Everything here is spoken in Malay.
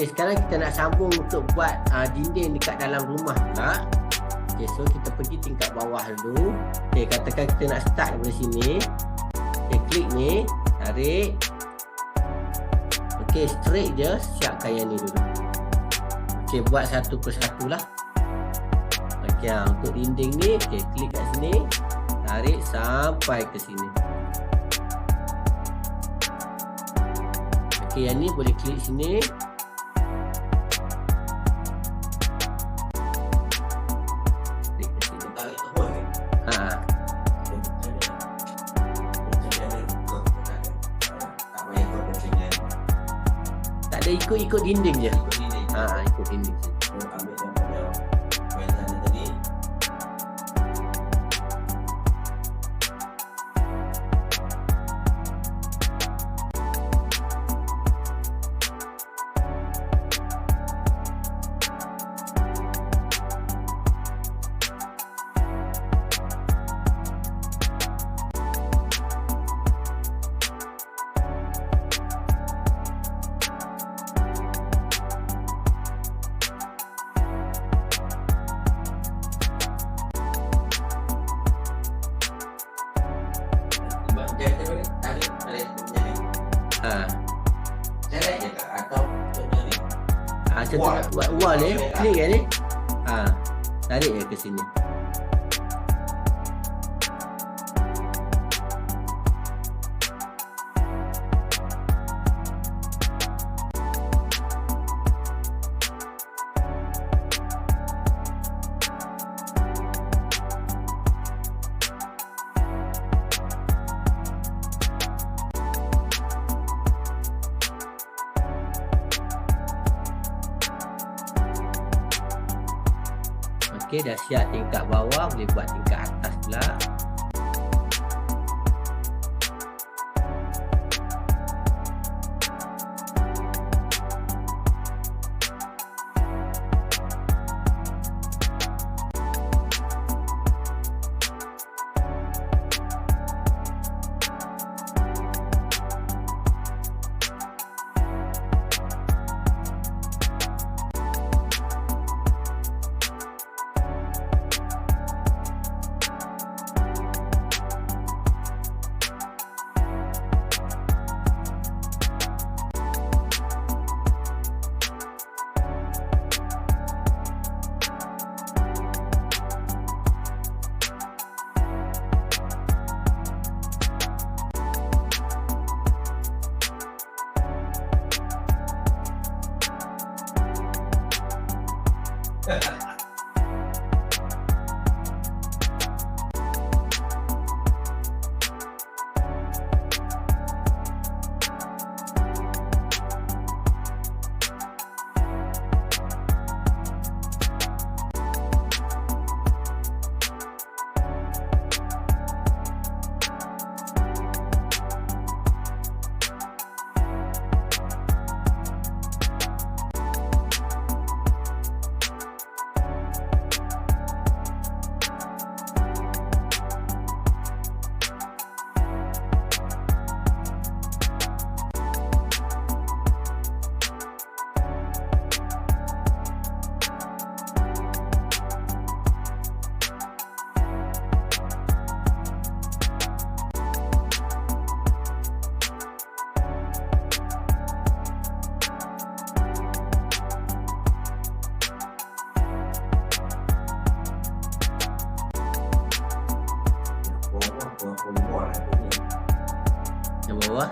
Okey, sekarang kita nak sambung untuk buat dinding dekat dalam rumah pula. Okey, so kita pergi tingkat bawah dulu. Okey, katakan kita nak start dari sini. Okey, klik ni, tarik. Okey, straight je, siapkan yang ni dulu. Okey, buat satu persatu lah. Okey, untuk dinding ni, okey, klik kat sini. Tarik sampai ke sini. Okey, yang ni boleh klik sini. Ikut dinding je. Ikut dinding je. Ambil daripada mainan tadi. Wall ni, klik kan ni. Tarik je ke sini. Okey, dah siap tingkat bawah, boleh buat tingkat atas pula. Yang bawah